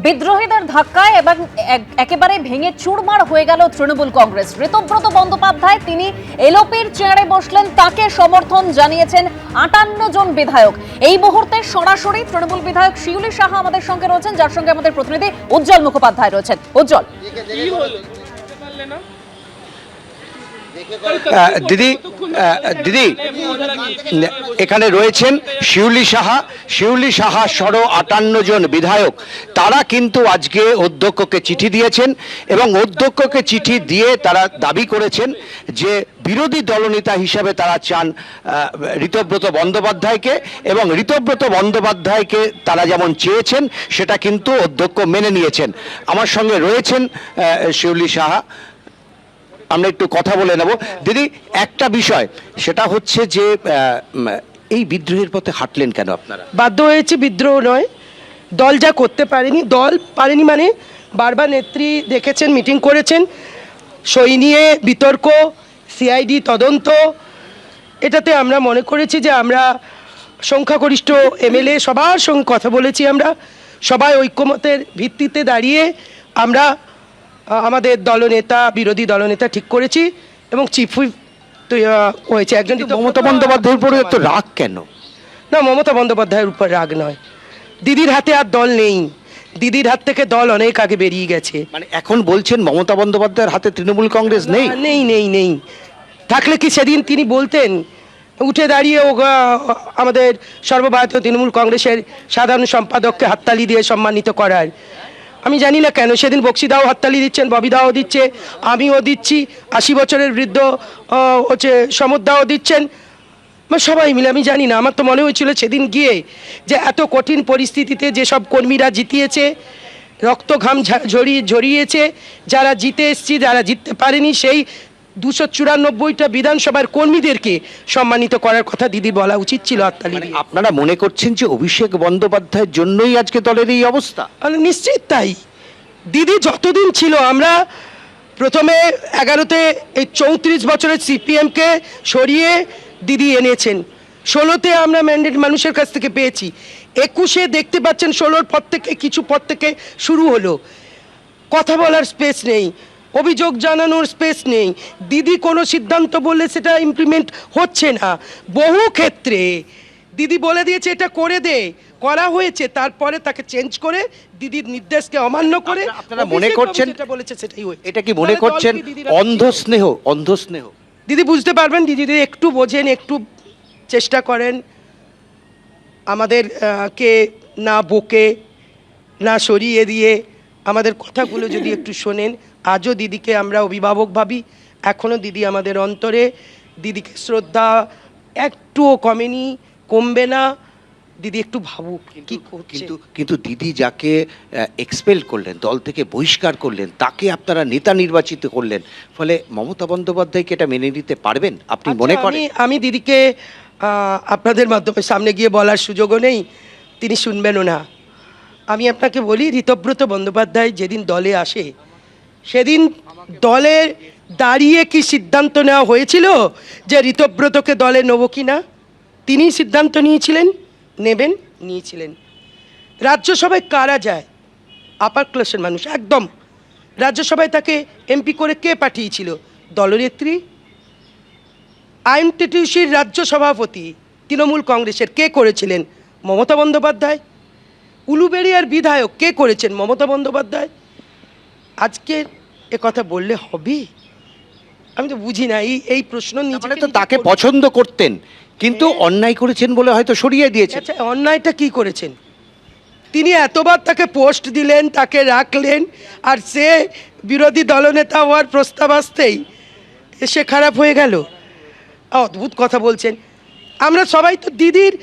বিদ্রোহীদের ধাক্কায় এবং একেবারে ভেঙে চুরমার হয়ে গেল তৃণমূল কংগ্রেস। ঋতব্রত বন্দ্যোপাধ্যায় তিনি এলওপির চেয়ারে বসলেন, তাকে সমর্থন জানিয়েছেন 58 জন বিধায়ক। এই মুহূর্তে সরাসরি তৃণমূল বিধায়ক শিউলি সাহা আমাদের সঙ্গে রয়েছেন, যার সঙ্গে আমাদের প্রতিনিধি উজ্জ্বল মুখোপাধ্যায় রয়েছেন। উজ্জ্বল, দিদি দিদি এখানে রয়েছেন শিউলি সাহা সহ 58 জন বিধায়ক। তারা কিন্তু আজকে অধ্যক্ষকে চিঠি দিয়েছেন এবং অধ্যক্ষকে চিঠি দিয়ে তারা দাবি করেছেন যে বিরোধী দলনেতা হিসেবে তারা চান ঋতব্রত বন্দ্যোপাধ্যায়কে, এবং ঋতব্রত বন্দ্যোপাধ্যায়কে তারা যেমন চেয়েছেন সেটা কিন্তু অধ্যক্ষ মেনে নিয়েছেন। আমার সঙ্গে রয়েছেন শিউলি সাহা, আমরা একটু কথা বলে নেব। দিদি, একটা বিষয় সেটা হচ্ছে যে এই বিদ্রোহের পথে হাঁটলেন কেন আপনারা? বাধ্য হয়েছে, বিদ্রোহ নয়। দল যা করতে পারেনি মানে বারবার নেত্রী দেখেছেন, মিটিং করেছেন, সই নিয়ে বিতর্ক, সিআইডি তদন্ত, এটাতে আমরা মনে করেছি যে আমরা সংখ্যাগরিষ্ঠ এমএলএ সবার সঙ্গে কথা বলেছি, আমরা সবাই ঐক্যমতের ভিত্তিতে দাঁড়িয়ে আমরা আমাদের দলনেতা বিরোধী দলনেতা ঠিক করেছি এবং চিফ হুইপ হয়েছে একজন। মমতা বন্দ্যোপাধ্যায়ের উপরে এত রাগ কেন? না, মমতা বন্দ্যোপাধ্যায়ের উপর রাগ নয়, দিদির হাতে আর দল নেই, দিদির হাত থেকে দল অনেক আগে বেরিয়ে গেছে। মানে এখন বলছেন মমতা বন্দ্যোপাধ্যায়ের হাতে তৃণমূল কংগ্রেস নেই? নেই নেই নেই থাকলে কি সেদিন তিনি বলতেন উঠে দাঁড়িয়ে আমাদের সর্বভারতীয় তৃণমূল কংগ্রেসের সাধারণ সম্পাদককে হাততালি দিয়ে সম্মানিত করার? আমি জানি না কেন সেদিন বক্সিদাও হাততালি দিচ্ছেন, ববিদাও দিচ্ছে, আমিও দিচ্ছি, 80 বছরের বৃদ্ধ হচ্ছে সমুদ্রাও দিচ্ছেন, সবাই মিলে। আমি জানি না, আমার তো মনে হয়েছিল সেদিন গিয়ে যে এত কঠিন পরিস্থিতিতে যেসব কর্মীরা জিতিয়েছে, রক্ত ঘাম ঝরিয়েছে, যারা জিতে এসছি, যারা জিততে পারেনি, সেই 294টা বিধানসভার কর্মীদেরকে সম্মানিত করার কথা দিদি বলা উচিত ছিল হাততালি দিয়ে। আপনারা মনে করছেন যে অভিষেক বন্দ্যোপাধ্যায়ের জন্যই আজকে দলের এই অবস্থা? নিশ্চিত তাই। দিদি যতদিন ছিল, আমরা প্রথমে 11তে এই 34 বছরের সিপিএমকে সরিয়ে দিদি এনেছেন, 16তে আমরা ম্যান্ডেট মানুষের কাছ থেকে পেয়েছি, 21-এ দেখতে পাচ্ছেন 16-র পর থেকে কিছু পর থেকে শুরু হলো, কথা বলার স্পেস নেই, অভিযোগ জানানোর স্পেস নেই, দিদি কোনো সিদ্ধান্ত বললে সেটা ইমপ্লিমেন্ট হচ্ছে না। বহু ক্ষেত্রে দিদি বলে দিয়েছে এটা করে দে, করা হয়েছে, তারপরে তাকে চেঞ্জ করে দিদির নির্দেশকে অমান্য করে আপনারা মনে করছেন যেটা বলেছে সেটাই হয়েছে। এটা কি মনে করছেন অন্ধস্নেহ? দিদি বুঝতে পারবেন, দিদি যদি একটু বোঝেন, একটু চেষ্টা করেন আমাদের কে না বকে না সরিয়ে দিয়ে আমাদের কথাগুলো যদি একটু শোনেন। আজও দিদিকে আমরা অভিভাবক ভাবি, এখনও দিদি আমাদের অন্তরে, দিদিকে শ্রদ্ধা একটুও কমবে না। দিদি একটু ভাবুক কি করছে। কিন্তু দিদি যাকে এক্সপেল করলেন, দল থেকে বহিষ্কার করলেন, তাকে আপনারা নেতা নির্বাচিত করলেন, ফলে মমতা বন্দ্যোপাধ্যায়কে এটা মেনে নিতে পারবেন আপনি মনে করেন? আমি দিদিকে আপনাদের মাধ্যমে সামনে গিয়ে বলার সুযোগও নেই, তিনি শুনবেনও না। আমি আপনাকে বলি, ঋতব্রত বন্দ্যোপাধ্যায় যেদিন দলে আসে সেদিন দলের দাঁড়িয়ে কি সিদ্ধান্ত নেওয়া হয়েছিল যে ঋতব্রতকে দলে নেব কি না? তিনি সিদ্ধান্ত নিয়েছিলেন। রাজ্যসভায় কারা যায়? আপার ক্লাসের মানুষ একদম। রাজ্যসভায় তাকে এমপি করে কে পাঠিয়েছিল? দলনেত্রী। আইএনটিটিউসির রাজ্য সভাপতি তৃণমূল কংগ্রেসের কে করেছিলেন? মমতা বন্দ্যোপাধ্যায়। উলুবেড়িয়ার বিধায়ক কে করেছেন? মমতা বন্দ্যোপাধ্যায়। আজকে কথা বললে হবে? আমি তো বুঝি না এই প্রশ্ন নিজে তো তাকে পছন্দ করতেন, কিন্তু অন্যায় করেছেন বলে হয়তো সরিয়ে দিয়েছেন। আচ্ছা, অন্যায়টা কি করেছেন? তিনি এতবার তাকে পোস্ট দিলেন, তাকে রাখলেন, আর সে বিরোধী দলনেতা হওয়ার প্রস্তাব আসতেই সে খারাপ হয়ে গেল। অদ্ভুত কথা বলছেন। আমরা সবাই তো দিদির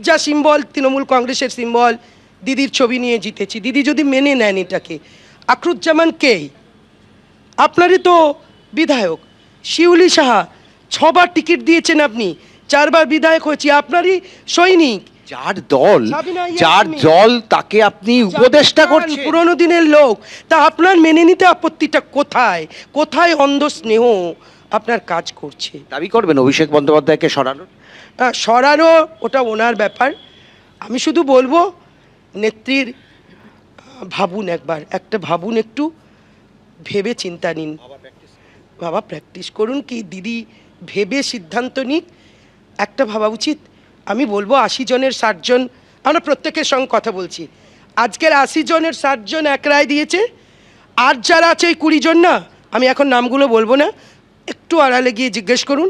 যা সিম্বল, তৃণমূল কংগ্রেসের সিম্বল, দিদির ছবি নিয়ে জিতেছি। দিদি যদি মেনে নেন এটাকে, আখরুজ্জামান কে? আপনারই তো বিধায়ক। শিউলি সাহা 6বার টিকিট দিয়েছেন আপনি, 4বার বিধায়ক হয়েছি, আপনারই সৈনিক। যার দল তাকে আপনি উপদেষ্টা করছেন, পুরনো দিনের লোক, তা আপনার মেনে নিতে আপত্তিটা কোথায়? কোথায় অন্ধ স্নেহ আপনার কাজ করছে? দাবি করবেন অভিষেক বন্দ্যোপাধ্যায়কে সরানো ওটা ওনার ব্যাপার। আমি শুধু বলবো নেত্রীর ভাবুন একবার, ভাবুন, একটু ভেবে চিন্তা নিন বাবা, প্র্যাকটিস করুন, কি দিদি ভেবে সিদ্ধান্ত নিক, একটা ভাবা উচিত। আমি বলবো 80 জনের 60 জন, আমরা প্রত্যেকের সঙ্গে কথা বলছি, আজকের 80 জনের 60 জন এক রায় দিয়েছে, আর যারা আছে এই 20 জন না, আমি এখন নামগুলো বলবো না, একটু আড়ালে গিয়ে জিজ্ঞেস করুন,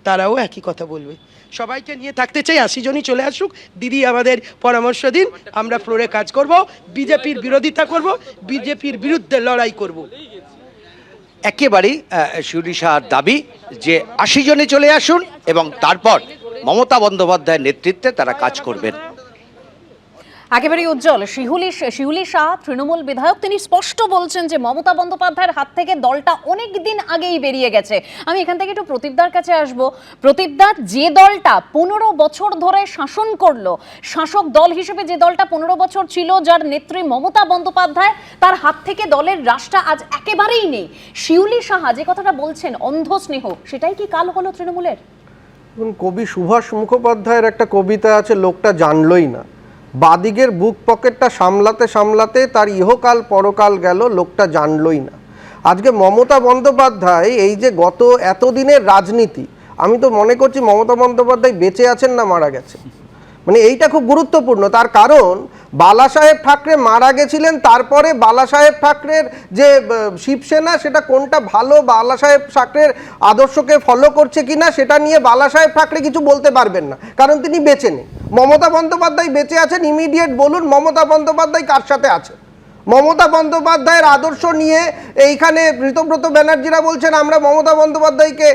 তারাও একই কথা বলবে। সবাইকে নিয়ে থাকতে চাই, 80 জনই চলে আসুক, দিদি আমাদের পরামর্শ দিন, আমরা ফ্লোরে কাজ করব, বিজেপির বিরোধিতা করব, বিজেপির বিরুদ্ধে লড়াই করব। একেবারেই শিউলি সাহার দাবি যে 80 জনে চলে আসুন এবং তারপর মমতা বন্দ্যোপাধ্যায়ের নেতৃত্বে তারা কাজ করবেন। একেবারেই উজ্জ্বল শিউলি শাহ তৃণমূল বিধায়ক, তিনি স্পষ্ট বলছেন যে মমতা বন্দ্যোপাধ্যায়ের হাত থেকে দলটা অনেক দিন আগেই বেরিয়ে গেছে। আমি এখান থেকে একটু প্রদীপদার কাছে আসবো। প্রদীপদা, যে দলটা 15 বছর ধরে শাসন করলো, শাসক দল হিসেবে যে দলটা 15 বছর ছিল, যার নেত্রী মমতা বন্দ্যোপাধ্যায়, তার হাত থেকে দলের রাশটা আজ একেবারেই নেই। শিউলি সাহা যে কথাটা বলছেন অন্ধ স্নেহ, সেটাই কি কাল হলো তৃণমূলের? কবি সুভাষ মুখোপাধ্যায়ের একটা কবিতা আছে, লোকটা জানলই না, বাদিকের বুক পকেটটা সামলাতে সামলাতে তার ইহকাল পরকাল গেল, লোকটা জানলই না। আজকে মমতা বন্দ্যোপাধ্যায় এই যে গত এতদিনের রাজনীতি, আমি তো মনে করছি মমতা বন্দ্যোপাধ্যায় বেঁচে আছেন না মারা গেছেন, মানে এইটা খুব গুরুত্বপূর্ণ। তার কারণ বালাসাহেব ঠাকরে মারা গেছিলেন, তারপরে বালাসাহেব ঠাকরের যে শিবসেনা, সেটা কোনটা ভালো, বালাসাহেব ঠাকরের আদর্শকে ফলো করছে কিনা, সেটা নিয়ে বালাসাহেব ঠাকরে কিছু বলতে পারবেন না, কারণ তিনি বেঁচে নেই। মমতা বন্দ্যোপাধ্যায় বেঁচে আছেন, ইমিডিয়েট বলুন মমতা বন্দ্যোপাধ্যায় কার সাথে আছে। মমতা বন্দ্যোপাধ্যায়ের আদর্শ নিয়ে এইখানে ঋতব্রত ব্যানার্জিরা বলছেন আমরা মমতা বন্দ্যোপাধ্যায়কে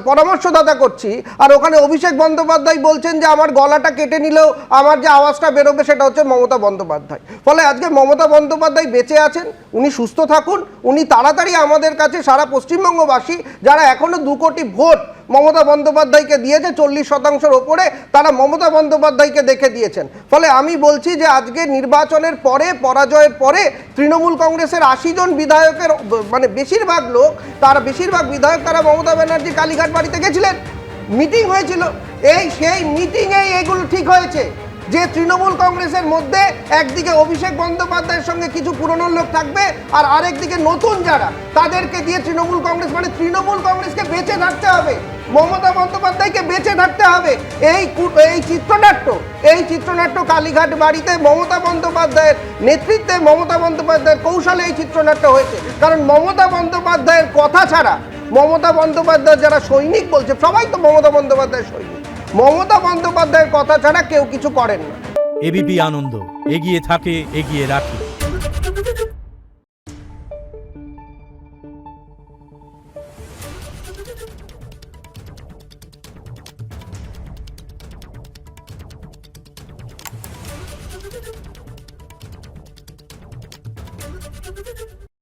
পরামর্শদাতা করছি, আর ওখানে অভিষেক বন্দ্যোপাধ্যায় বলছেন যে আমার গলাটা কেটে নিলেও আমার যে আওয়াজটা বেরোবে সেটা হচ্ছে মমতা বন্দ্যোপাধ্যায়। ফলে আজকে মমতা বন্দ্যোপাধ্যায় বেঁচে আছেন, উনি সুস্থ থাকুন, উনি তাড়াতাড়ি আমাদের কাছে, সারা পশ্চিমবঙ্গবাসী যারা এখনো 2 কোটি ভোট মমতা বন্দ্যোপাধ্যায়কে দিয়েছে, 40% ওপরে তারা মমতা বন্দ্যোপাধ্যায়কে দেখে দিয়েছেন। ফলে আমি বলছি যে আজকে নির্বাচনের পরে, পরাজয়ের পরে তৃণমূল কংগ্রেসের 80 জন বিধায়কের মানে বেশিরভাগ বিধায়ক তারা মমতা ব্যানার্জি কালীঘাট বাড়িতে গেছিলেন, মিটিং হয়েছিল, সেই মিটিংয়েই এগুলো ঠিক হয়েছে যে তৃণমূল কংগ্রেসের মধ্যে একদিকে অভিষেক বন্দ্যোপাধ্যায়ের সঙ্গে কিছু পুরনো লোক থাকবে, আর আরেকদিকে নতুন যারা, তাদেরকে দিয়ে তৃণমূল কংগ্রেসকে বেঁচে থাকতে হবে, মমতা বন্দ্যোপাধ্যায়কে বেঁচে থাকতে হবে। এই চিত্রনাট্য কালীঘাট বাড়িতে মমতা বন্দ্যোপাধ্যায়ের নেতৃত্বে, মমতা বন্দ্যোপাধ্যায়ের কৌশলে এই চিত্রনাট্য হয়েছে। কারণ মমতা বন্দ্যোপাধ্যায়ের কথা ছাড়া, মমতা বন্দ্যোপাধ্যায় যারা সৈনিক বলছে, সবাই তো মমতা বন্দ্যোপাধ্যায়ের সৈনিক, মমতা বন্দ্যোপাধ্যায়ের কথা ছাড়া কেউ কিছু করেন না। এবিপি আনন্দ, এগিয়ে থাকে, এগিয়ে রাখে।